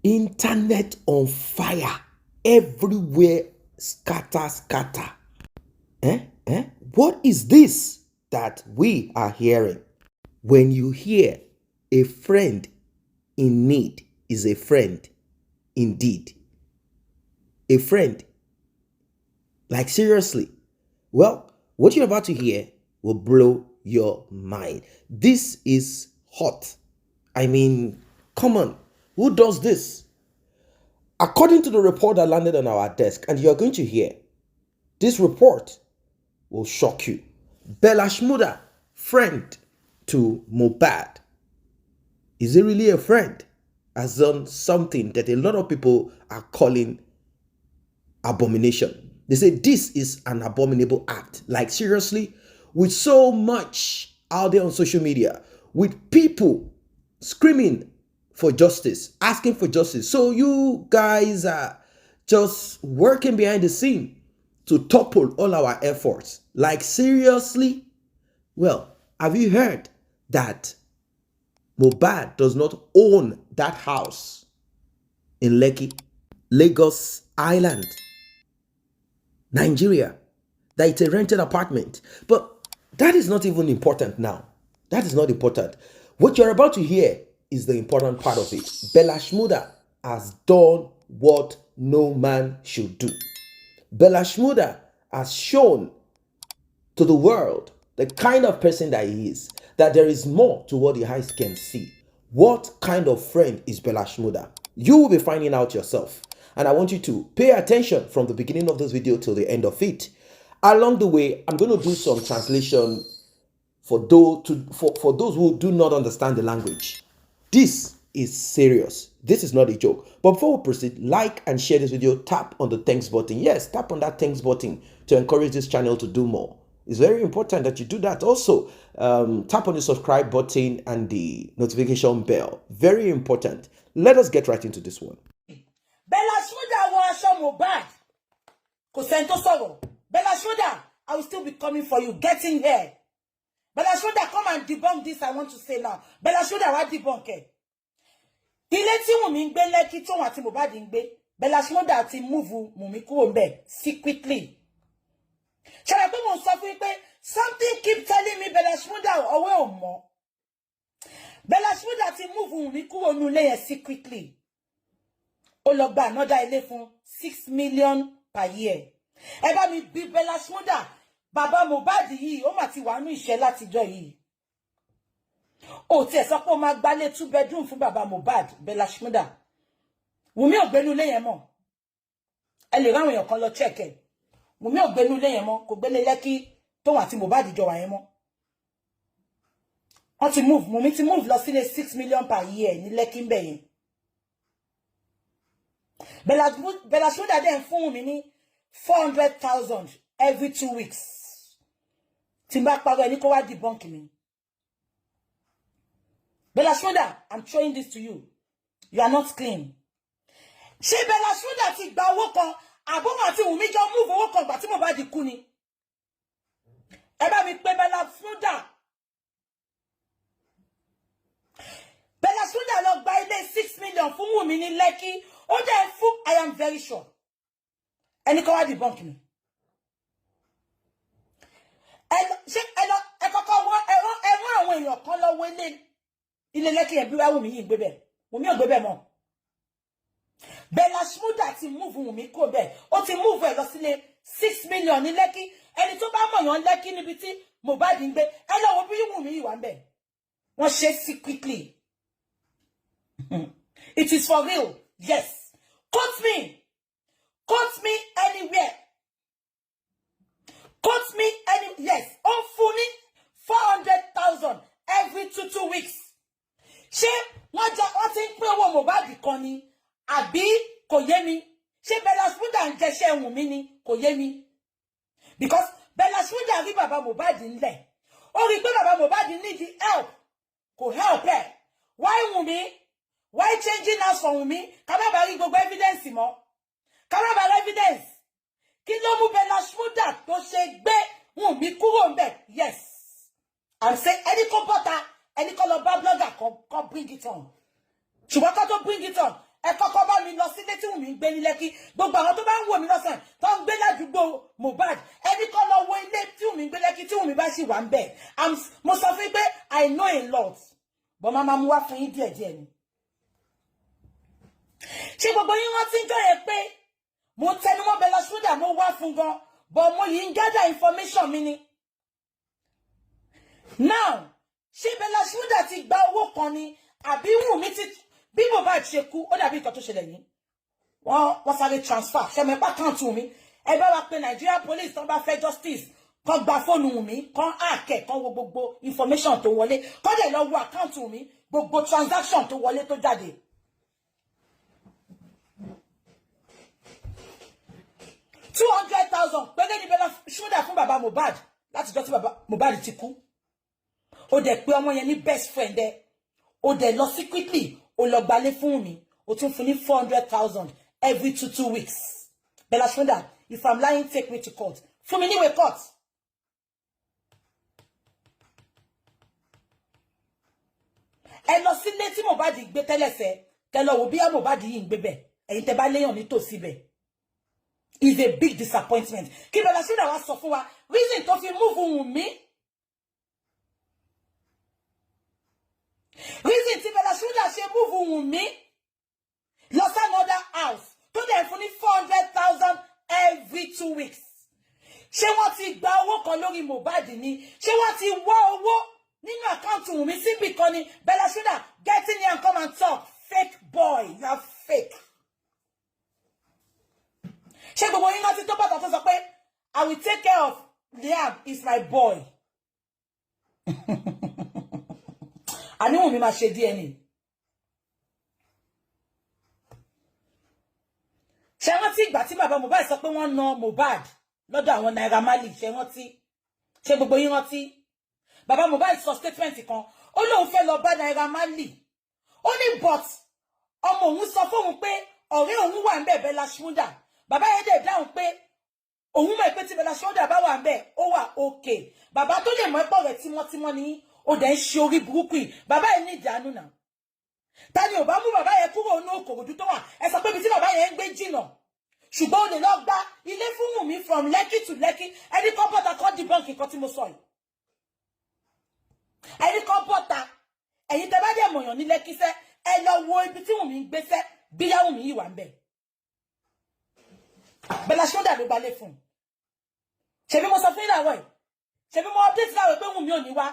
Internet on fire. Everywhere scatter. What is this that we are hearing? When you hear a friend in need is a friend indeed. A friend. Like seriously. Well, what you're about to hear will blow your mind. This is hot. I mean, come on. Who does this? According to the report that landed on our desk, and you're going to hear, this report will shock you. Bella Shmurda, friend to Mohbad. Is it really a friend? Has done something that a lot of people are calling abomination. They say this is an abominable act. Like seriously, with so much out there on social media, with people screaming for justice, asking for justice. So you guys are just working behind the scene to topple all our efforts. Like seriously? Well, have you heard that Mohbad does not own that house in Lekki, Lagos Island, Nigeria? That it's a rented apartment. But that is not even important now. That is not important. What you're about to hear is the important part of it. Bella Shmurda has done what no man should do. Bella Shmurda has shown to the world the kind of person that he is, that there is more to what the eyes can see. What kind of friend is Bella Shmurda? You will be finding out yourself. And I want you to pay attention from the beginning of this video till the end of it. Along the way, I'm going to do some translation for those who do not understand the language. This is serious. This is not a joke. But before we proceed, like and share this video. Tap on the thanks button. Yes, tap on that thanks button to encourage this channel to do more. It's very important that you do that. Also, tap on the subscribe button and the notification bell. Very important. Let us get right into this one. Bella Shmurda was Mohbad. Kò sẹ́ni tó sọ̀rọ̀. Bella Shmurda, I will still be coming for you. Get in here. Bella Shmurda, come and debunk this I want to say now. Bella Shmurda, wá debunk ẹ̀. Ilé tí Wunmi ń gbé Lẹ́kì tóun àti Mohbad ń gbé. Bella Shmurda ti move Wunmi kúrò ńbẹ̀ secretly. Shall I go on suffering? Something keep telling me Bella Shmurda away or more. Bella Shmurda ti move Wunmi kúrò nínú ilé yẹn secretly. Ó lọ gba another ilé fún 6 million per year. Ẹ bá mi bí Bella Shmurda, bàbá Mohbad yìí, ó mà ti wà nínú ìṣẹ́ látijọ́ yìí. Ó tiẹ̀ sọ pé ó máa gbálé 2 bedroom fún bàbá Mohbad, Bella Shmurda. Wunmi ò gbénú ilé yẹn mọ́. Ẹ lè ráwọn èèyàn kan lọ check ẹ̀. Wunmi ò gbénú ilé yẹn mọ́, kò gbélé Lẹ́kì tóun àti Mohbad jọ wà yẹn mọ́. Wọ́n ti move, Wunmi ti move lọ sílé 6 million per year ní Lẹ́kì ńbẹ̀ yẹn. Bella Shmurda dẹ̀ ń fún Wunmi ní 400,000 every 2 weeks. Tí n bá parọ́ ẹni kó wá debunk mi. Bella Shmurda, I'm showing this to you. You are not clean. Ṣé Bella Shmurda ti gba owó kan, àbọ̀mọ̀ àti Wunmi jọ move owó kan gbà tí Mohbad kú ni? Ẹ bá mi pè Bella Shmurda. Bella Shmurda lọ gba ilé 6 million fún Wunmi ní Lẹ́kì. Ó dẹ̀ fún, I am very sure. Ẹni kó wá debunk mi. Ẹ kọ́kọ́ wọ́n ẹ̀rọ àwọn èèyàn kan lọ wọlé ilé Lẹ́kì yẹn bí wá Wunmi yìí gbé bẹ̀. Wunmi ò gbé bẹ̀ mọ́. Bella Shmurda ti move Wunmi kó bẹ̀. Ó ti move ẹ̀ lọ sílé 6 million ní Lẹ́kì. Ẹni tó bá mọ̀ yàn Lẹ́kì níbi tí Mohbad ń gbé. Ẹ lọ wo bí Wunmi yìí wà ń bẹ̀. Wọ́n ṣe secretly. It is for real. Yes. Quote me. Quote me anywhere. Quote me yes. On Funi 400,000 every 2 weeks. Ṣé wọ́n ti ń pín owó Mohbad kan ni? Àbí kò yé mi. Ṣé Bella Shmurda ń jẹ́ṣẹ́ Wunmi ni? Kò yé mi. Because Bella Shmurda rí bàbá Mohbad ńlẹ̀. Ó rí pé bàbá Mohbad need help. Kò help ẹ̀. Why Wunmi? Why changing us for Wunmi? Ká má bá rí gbogbo evidence mọ́. Ká má bá rí evidence. Kí ló mú Bella Shmurda tó ṣe gbé Wunmi kúrò ńbẹ̀? Yes. I'm saying any kó bọ́ta, any kó lọ bá blogger kan bring it on. Ṣùgbọ́n ká tó bring it on, ẹ kọ́kọ́ bá mi lọ sílé tí Wunmi ń gbé ní Lẹ́kì gbogbo àwọn tó bá ń wò mí lọ́sàn tó ń gbé ládùúgbò Mohbad ẹni kọ́ lọ wo ilé tí Wunmi ń gbé Lẹ́kì tí Wunmi bá sì wà ń bẹ̀ mo sọ fún pé I know a lot but mama mú wá fún yín díẹ̀díẹ̀ ni ṣé gbogbo yín wọ́n ti ń jọyẹ̀ pé mo tẹnu mọ́ Bella Shmurda mo wá fún gan but mo yìí ń gather information mi ni now ṣé Bella Shmurda ti gba owó kan ni àbí Wunmi ti bí Mohbad ṣe kú ó dàbí nǹkan tó ṣẹlẹ̀ yìí wọ́n sáré transfer ṣe mẹ́pà account Wunmi ẹ bá wa pé Nigeria police tó bá fẹ́ justice kan gba fóònù Wunmi kan àkẹ́ kan wo gbogbo information tó wọlé kan dẹ̀ lọ wo account Wunmi gbogbo transaction tó wọlé tó jáde. $200,000 péré ni Bella Shmurda fún bàbá Mohbad láti jọ́ tí bàbá Mohbad ti kú ó dẹ̀ pé ọmọ yẹn ní best friend ẹ̀ ó dẹ̀ lọ secretly ó lọ gbalé fún Wunmi ó tún fún ní $400,000 every 2 weeks. Bella Shmurda, if I'm lying, take me to court. Fún mi níwèé court. Ẹ lọ sílé tí Mohbad gbé tẹ́lẹ̀ sẹ́ kẹ́ lọ wò bí Mohbad yìí ń gbé bẹ̀ ẹ̀yin tẹ́ bá léyàn ní tòsí bẹ̀. Is a big disappointment. Kí Bella Shmurda wá sọ fún wa reason tó fi move Wunmi. Reason tí Bella Shmurda ṣe move Wunmi lọ sí another house tó dẹ̀ fún ní $400,000 every 2 weeks. Ṣé wọ́n ti gba owó kan lórí Mohbad ni? Ṣé wọ́n ti wá owó nínú àkáǹtì Wunmi síbì kan ni? Bella Shmurda, get in here and come and talk. Fake boy, you are fake. Ṣé gbogbo yín láti tó bàtà tó sọ pé I will take care of Liam, is my boy. Àní Wunmi máa ṣe DNA. Ṣé rántí ìgbà tí bàbá Mohbad sọ pé wọ́n na Mohbad lọ́dọ̀ àwọn Naira Marley ṣé rántí? Ṣé gbogbo yín rántí? Bàbá Mohbad sọ statement kan ó lóun fẹ́ lọ bá Naira Marley ó ní but ọmọ òun sọ fóun pé ọ̀rẹ́ òun wà ńbẹ̀ Bella Shmurda bàbá yẹn dẹ̀ dáhùn pé òun mọ̀ pé tí Bella Shmurda bá wà ńbẹ̀ ó wà okay bàbá tó lè mọ̀ ẹ̀pọ̀ rẹ̀ tímọ́tímọ́ ni ó dẹ̀ ń ṣe orí burúkú yìí bàbá yẹn ní ìjánu náà tani ò bá mú bàbá yẹn kúrò ní Òkòròdú tó wà ẹ sọ pé ibi tí bàbá yẹn ń gbé jìnnà ṣùgbọ́n ó lè lọ gba ilé fún Wunmi from Lekki to Lekki ẹni kan bọ́ta kan debunk nǹkan tí mo sọ yìí ẹni kan bọ́ta ẹ̀yin tẹ́ bá dẹ̀ mọ̀yàn ní Lekki sẹ́ ẹ lọ wo ibi tí Wunmi ń gbé sẹ́ bí yá Wunmi yìí wà ń bẹ̀ Bella Shmurda ló gbalé fún ṣebí mo sọ fún yín láwọ̀ yìí ṣebí mo update láwọ̀ pé Wunmi ò ní wá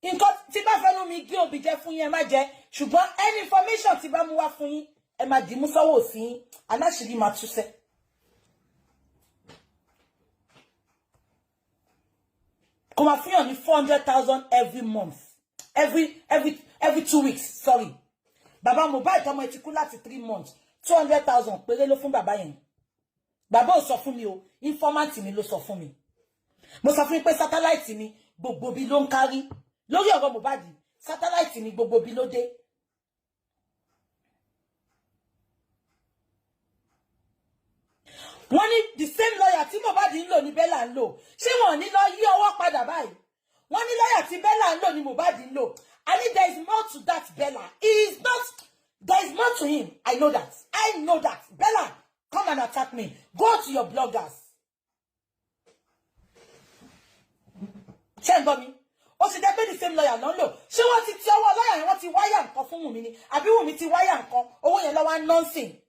nǹkan tí bá fẹ́nu mi gé òbí jẹ́ fún yín ẹ má jẹ ṣùgbọ́n any information tí bá mú wá fún yín ẹ má dì mú sọ́wọ́ sí yín aláṣìírí máa túṣẹ́. Kò máa fún yàn ní $400,000 every month every 2 weeks sorry bàbá Mohbad ọmọ ẹ ti kú láti 3 months $200,000 péré ló fún bàbá yẹn bàbá ò sọ fún mi o informant mi ló sọ fún mi mo sọ fún yín pé satellite mi gbogbo bí ló ń kárí lórí ọ̀rọ̀ Mohbad satellite mi gbogbo bí ló dé. Wọ́n ní the same lawyer tí Mohbad ń lò ní Bella ń lò ṣé wọ́n ní lọ yí ọwọ́ padà báyìí wọ́n ní lawyer tí Bella ń lò ní Mohbad ń lò I mean there is more to that Bella he is not there is more to him I know that Bella come and attack me go to your bloggers ṣé ń gbọ́ mi ó sì jẹ́ pé the same lawyer ló ń lò ṣé wọ́n ti ọwọ́ lawyer yẹn wọ́n ti wáyà nǹkan fún Wunmi ni àbí Wunmi ti wáyà nǹkan owó yẹn lọ́wọ́ nonsense.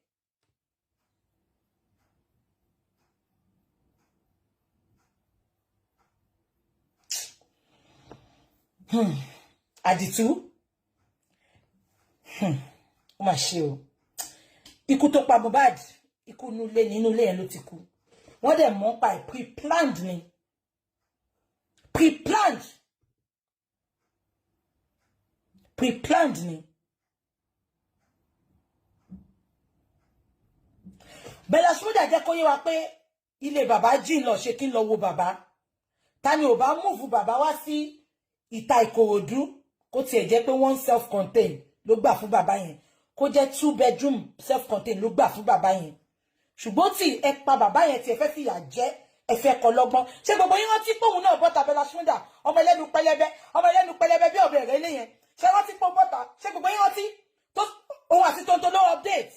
Àdìtú ó mà ṣe o ikú tó pa Mohbad ikú nínú ilé yẹn ló ti kú wọ́n dẹ̀ mọ̀ pa pre-planned ni pre-planned ni Bella Shmurda jẹ́ kó yé wa pé ilé bàbá jìn lọ ṣe kí n lọ wo bàbá tani ò bá múùfù bàbá wá sí ìta Ìkòròdú kó tiẹ̀ jẹ́ pé one self-contained ló gbà fún bàbá yẹn kó jẹ́ 2 bedroom self-contained ló gbà fún bàbá yẹn ṣùgbọ́n tí ẹ pa bàbá yẹn tí ẹ fẹ́ fìyà jẹ ẹ fẹ́ kọ́ lọ́gbọ́n ṣé gbogbo yín rántí pé òun náà bọ́ta Bella Shmurda ọmọ ẹlẹ́nu pẹlẹbẹ bí ọ̀bẹ rẹ̀ lé yẹn ṣé rántí pé bọ́ta ṣé gbogbo yín rántí tó ó wà sí tonto no update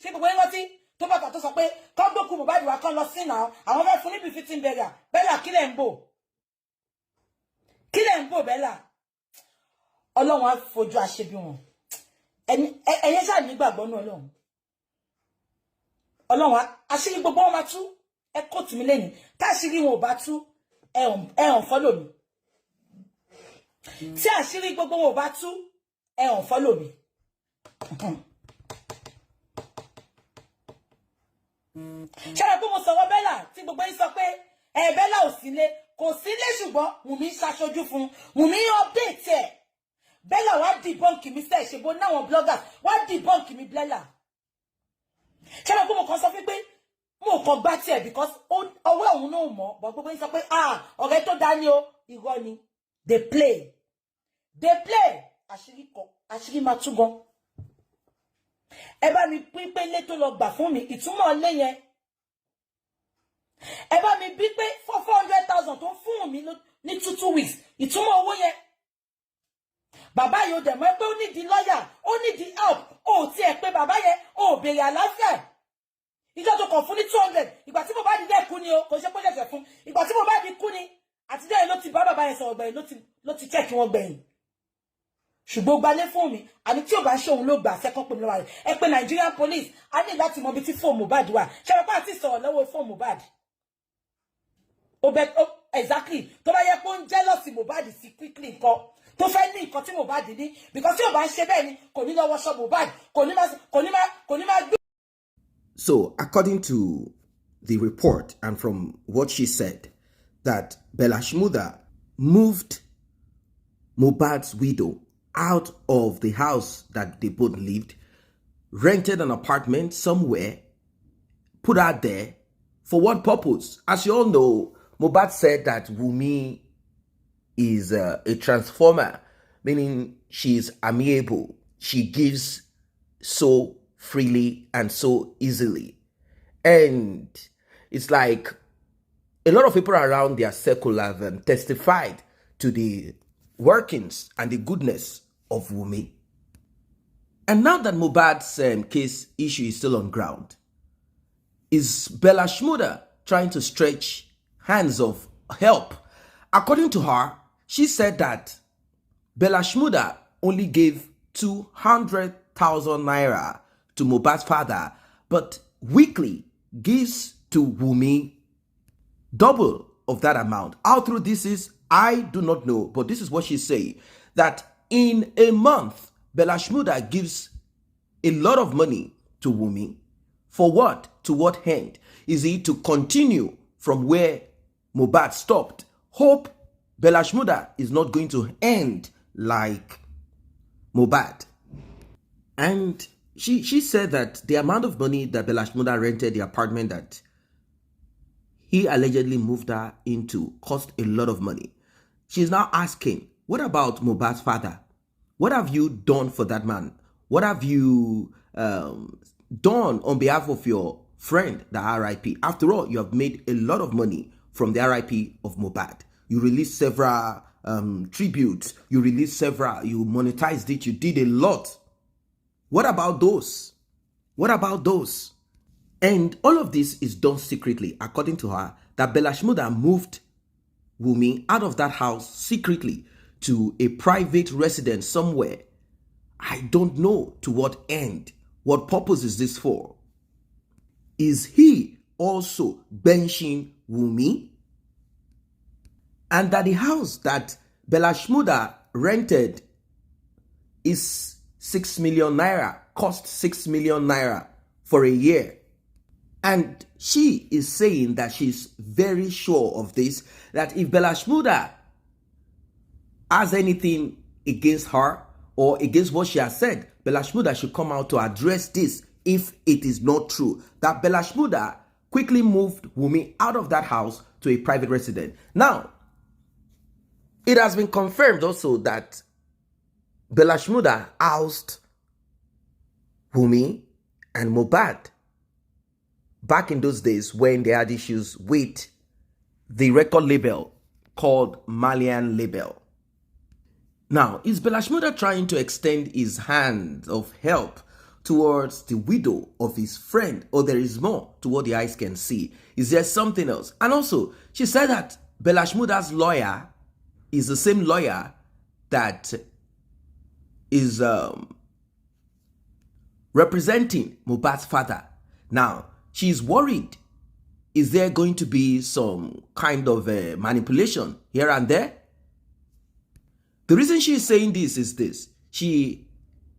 ṣé gbogbo yín rántí tó bàtà tó sọ pé kọ́ gbókù Mohbad wá kán lọ sí náà àwọn fẹ́ fún níbi fitting burial Bella kílẹ̀ ń bò Bella Ọlọ́run á fojú àṣebí wọn ẹ̀yin ṣáà nígbàgbọ́ ní Ọlọ́run àṣírí gbogbo wọn máa tú ẹ kó tì mí lẹ́yìn táṣírí wọn ò bá tú ẹ hàn follow mi tí àṣírí gbogbo wọn ò bá tú ẹ hàn follow mi. ṣé pé mo sọ̀rọ̀ Bella tí gbogbo yín sọ pé Bella ò sílé kò sílé ṣùgbọ́n Wunmi ṣaṣojú fún Wunmi update ẹ̀ Bella wá debunk mi sẹ́ ṣe bó náwọn bloggers wá debunk mi Bella ṣé pé mo kàn sọ fún pé mo kàn gbá tiẹ̀ because ọwọ́ òun náà mọ̀ bọ́ gbogbo yín sọ pé ọ̀rẹ́ tó dání o irọ́ ni they play àṣírí máa tú gan. Ẹ bá mi pín pé ilé tó lọ gbà fún mi ìtumọ̀ ilé yẹn ẹ bá mi bí pé 400,000 tó fún mi ní 2 weeks ìtumọ̀ owó yẹn bàbá yìí ó dẹ̀ mọ́ pé ó nídìí lọ́yà ó nídìí help ó tiẹ̀ pé bàbá yẹn ó béèrè àlàáfíà ìjọ tó kàn fún ní 200 ìgbà tí Mohbad dẹ̀ kú ni o kò ṣe pé ṣẹ̀ṣẹ̀ fún ìgbà tí Mohbad kú ni àtijọ́ yẹn ló ti bá bàbá yẹn sọ̀rọ̀ gbẹ̀yìn ló ti check wọn gbẹ̀yìn ṣùgbọ́n gbalé fún mi àní tí ò bá ṣòun ló gbà sẹ́kọ̀ọ́ pé lọ́wọ́ rẹ̀ ẹ pé Nigerian police á ní láti mọ ibi tí fóònù Mohbad wà ṣe wọ́n pàtí sọ̀rọ̀ lọ́wọ́ fóònù Mohbad exactly tó bá yẹ pé ó ń jealous Mohbad sí quickly nǹkan tó fẹ́ ní nǹkan tí Mohbad ní because tí ò bá ń ṣe bẹ́ẹ̀ ni kò ní lọ́wọ́ ṣọ́ Mohbad kò ní máa gbé. So according to the report and from what she said, that Bella Shmurda moved Mohbad's widow out of the house that they both lived, rented an apartment somewhere, put her there. For what purpose? As you all know, Mohbad said that Wunmi is a transformer, meaning she's amiable. She gives so freely and so easily. And it's like a lot of people around their circle have testified to the workings and the goodness of Wunmi. And now that Mohbad's case issue is still on ground, is Bella Shmurda trying to stretch hands of help? According to her, she said that Bella Shmurda only gave 200,000 naira to Mohbad's father, but weekly gives to Wunmi double of that amount. How true this is, I do not know, but this is what she say, that in a month, Bella Shmurda gives a lot of money to Wunmi. For what? To what end? Is it to continue from where Mohbad stopped? Hope Bella Shmurda is not going to end like Mohbad. And she said that the amount of money that Bella Shmurda rented the apartment that he allegedly moved her into cost a lot of money. She's now asking, what about Mohbad's father? What have you done for that man? What have you done on behalf of your friend, the RIP? After all, you have made a lot of money from the RIP of Mohbad. You released several tributes. You released several. You monetized it. You did a lot. What about those? What about those? And all of this is done secretly, according to her, that Bella Shmurda moved Wunmi out of that house secretly to a private residence somewhere. I don't know to what end. What purpose is this for? Is he also benching Wunmi? And that the house that Bella Shmurda rented is 6 million naira, cost 6 million naira for a year. And she is saying that she's very sure of this, that if Bella Shmurda has anything against her or against what she has said, Bella Shmurda should come out to address this if it is not true. That Bella Shmurda quickly moved Wunmi out of that house to a private residence. Now, it has been confirmed also that Bella Shmurda housed Wunmi and Mohbad back in those days when they had issues with the record label called Malian Label. Now, is Bella Shmurda trying to extend his hand of help towards the widow of his friend, or there is more to what the eyes can see? Is there something else? And also, she said that Bella Shmurda's lawyer is the same lawyer that is representing Mohbad's father. Now, she's worried. Is there going to be some kind of manipulation here and there? The reason she is saying this is this. She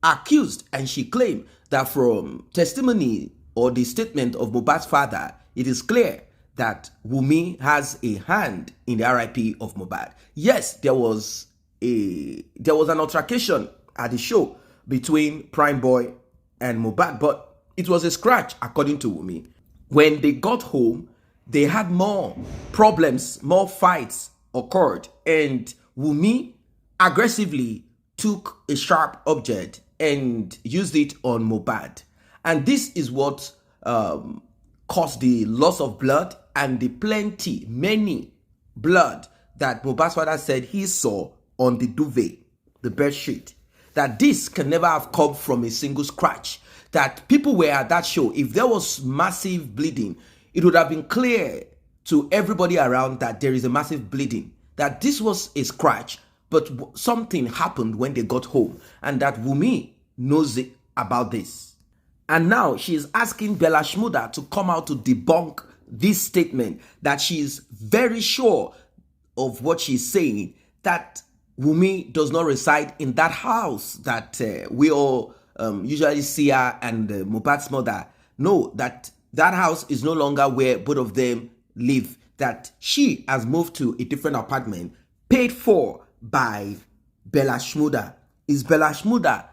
accused and she claimed that from testimony or the statement of Mohbad's father, it is clear that Wunmi has a hand in the RIP of Mohbad. Yes, there was an altercation at the show between Prime Boy and Mohbad, but it was a scratch according to Wunmi. When they got home, they had more problems, more fights occurred, and Wunmi aggressively took a sharp object and used it on Mohbad. And this is what caused the loss of blood and the many blood that Mohbad's father said he saw on the duvet, the bed sheet. That this can never have come from a single scratch. That people were at that show. If there was massive bleeding, it would have been clear to everybody around that there is a massive bleeding. That this was a scratch, but something happened when they got home. And that Wunmi knows about this. And now she is asking Bella Shmurda to come out to debunk this statement, that she is very sure of what she's saying, that Wunmi does not reside in that house that we all usually see her and Mohbad's mother. No, that house is no longer where both of them live, that she has moved to a different apartment paid for by Bella Shmurda. Is Bella Shmurda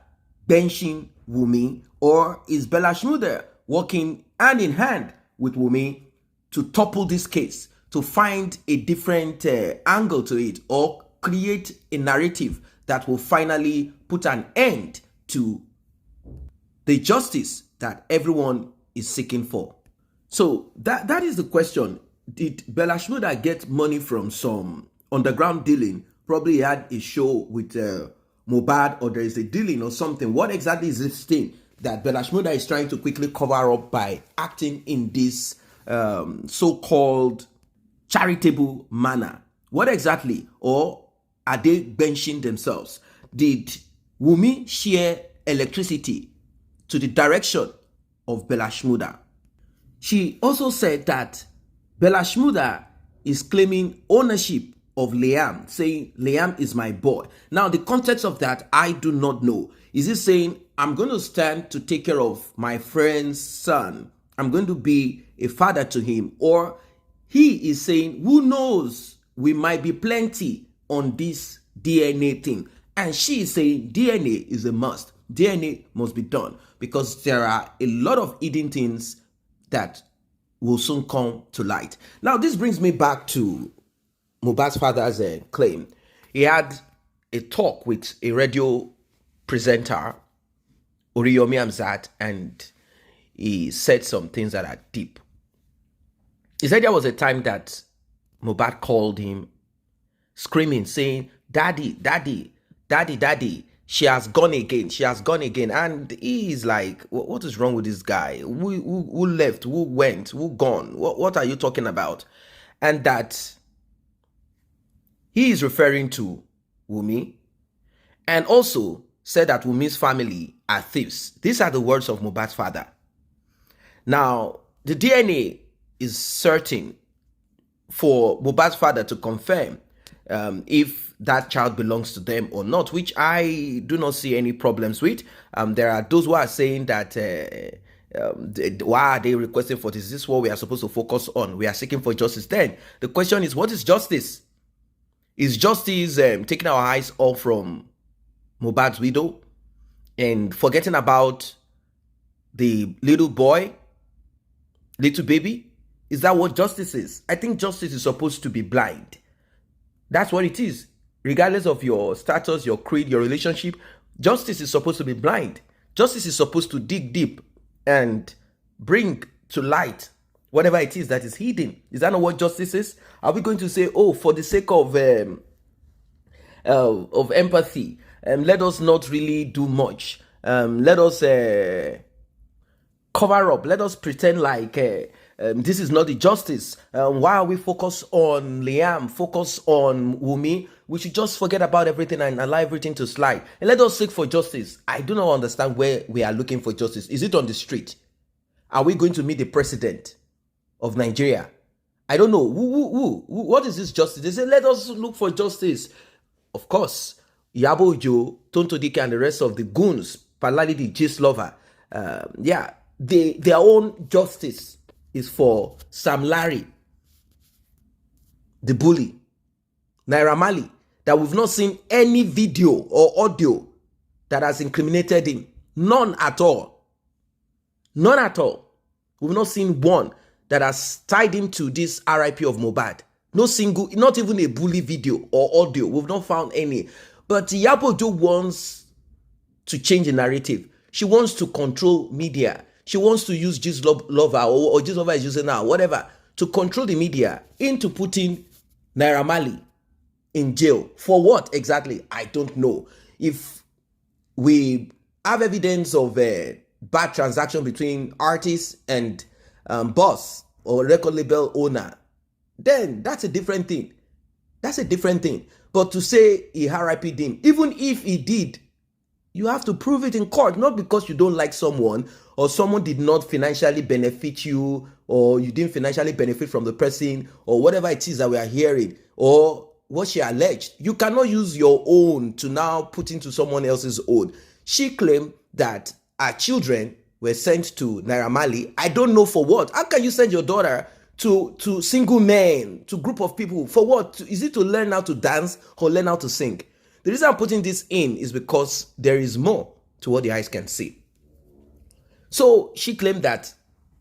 benching Wunmi, or is Bella Shmurda working hand in hand with Wunmi to topple this case, to find a different angle to it, or create a narrative that will finally put an end to the justice that everyone is seeking for? So that is the question. Did Bella Shmurda get money from some underground dealing? Probably he had a show with Mohbad, or there is a dealing or something. What exactly is this thing that Bella Shmurda is trying to quickly cover up by acting in this so-called charitable manner? What exactly? Or are they benching themselves? Did Wunmi share electricity to the direction of Bella Shmurda? She also said that Bella Shmurda is claiming ownership of Liam, saying Liam is my boy. Now, the context of that, I do not know. Is he saying, I'm going to stand to take care of my friend's son, I'm going to be a father to him? Or he is saying, who knows, we might be plenty on this DNA thing. And she is saying DNA is a must. DNA must be done, because there are a lot of hidden things that will soon come to light. Now, this brings me back to Mohbad's father's claim. He had a talk with a radio presenter, Oriyomi Hamzat, and he said some things that are deep. He said there was a time that Mohbad called him screaming, saying, Daddy, Daddy, Daddy, Daddy, she has gone again, she has gone again. And he is like, what is wrong with this guy? Who left, who went, who gone? What are you talking about? And that he is referring to Wunmi, and also said that Wunmi's family are thieves. These are the words of Mohbad's father. Now, the DNA is certain for Mohbad's father to confirm if that child belongs to them or not, which I do not see any problems with. There are those who are saying that why are they requesting for this? This is what we are supposed to focus on. We are seeking for justice. Then the question is, what is justice? Is justice taking our eyes off from Mohbad's widow and forgetting about the little boy, little baby? Is that what justice is? I think justice is supposed to be blind. That's what it is. Regardless of your status, your creed, your relationship, justice is supposed to be blind. Justice is supposed to dig deep and bring to light whatever it is that is hidden. Is that not what justice is? Are we going to say, oh, for the sake of empathy, let us not really do much? Let us cover up. Let us pretend like this is not the justice. Why are we focused on Liam, focus on Wunmi? We should just forget about everything and allow everything to slide. And let us seek for justice. I do not understand where we are looking for justice. Is it on the street? Are we going to meet the president of Nigeria? I don't know. What is this justice? They say, let us look for justice. Of course, Yabo Ojo, Tonto Dike, and the rest of the goons, particularly the gist lover, their own justice is for Sam Larry, the bully, Naira Marley, that we've not seen any video or audio that has incriminated him. None at all. None at all. We've not seen one that has tied him to this RIP of Mohbad. No single, not even a bully video or audio. We've not found any. But Yabo Ojo wants to change the narrative. She wants to control media. She wants to use Gist Lover or Gist Lover is using now, whatever, to control the media into putting Naira Marley in jail. For what exactly? I don't know. If we have evidence of a bad transaction between artists and boss or record label owner, then that's a different thing. That's a different thing. But to say he RIP'd him, even if he did, you have to prove it in court, not because you don't like someone or someone did not financially benefit you or you didn't financially benefit from the person or whatever it is that we are hearing or what she alleged. You cannot use your own to now put into someone else's own. She claimed that her children were sent to Naira Marley. I don't know for what. How can you send your daughter to single men, to group of people? For what? Is it to learn how to dance or learn how to sing? The reason I'm putting this in is because there is more to what the eyes can see. So she claimed that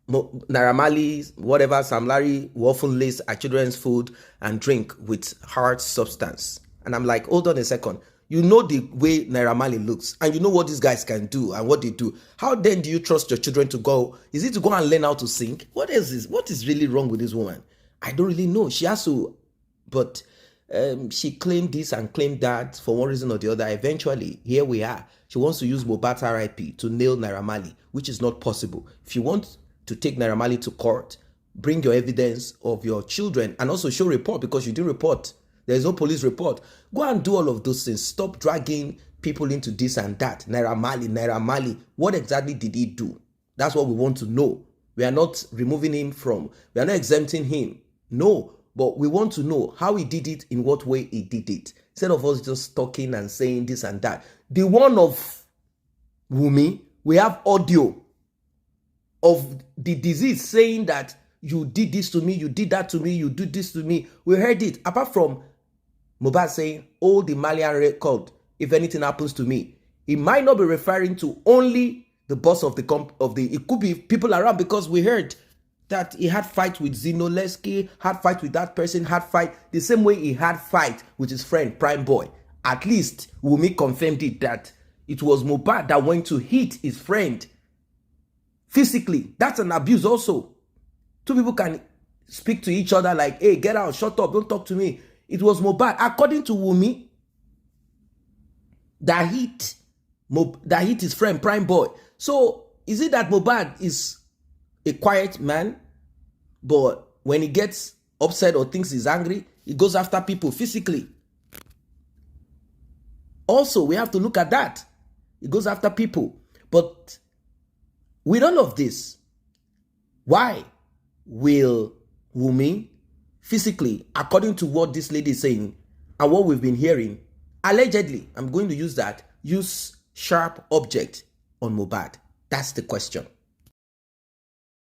Naira Marley, whatever, Sam Larry will often lace her children's food and drink with hard substance. And I'm like, hold on a second. You know the way Naira Marley looks and you know what these guys can do and what they do. How then do you trust your children to go? Is it to go and learn how to sing? What is this? What is really wrong with this woman? I don't really know. She has to, but she claimed this and claimed that for one reason or the other. Eventually, here we are. She wants to use Mohbad's RIP to nail Naira Marley, which is not possible. If you want to take Naira Marley to court, bring your evidence of your children and also show report because you didn't report. There's no police report. Go and do all of those things. Stop dragging people into this and that. Naira Marley. What exactly did he do? That's what we want to know. We are not removing him from, we are not exempting him. No, but we want to know how he did it, in what way he did it. Instead of us just talking and saying this and that. The one of Wunmi, we have audio of the disease saying that you did this to me, you did that to me, you did this to me. We heard it. Apart from Mohbad saying, hold the Malian record if anything happens to me. He might not be referring to only the boss of the it could be people around, because we heard that he had fight with Zinoleski, had fight with that person, had fight the same way he had fight with his friend Prime Boy. At least Wunmi confirmed it, that it was Mohbad that went to hit his friend physically. That's an abuse also. Two people can speak to each other like, hey, get out, shut up, don't talk to me. It was Mohbad, according to Wunmi, that hit his friend Prime Boy. So is it that Mohbad is a quiet man, but when he gets upset or thinks he's angry, he goes after people physically? Also, we have to look at that. He goes after people. But with all of this, why will Wunmi physically, according to what this lady is saying and what we've been hearing, allegedly, I'm going to use that, use sharp object on Mohbad? That's the question.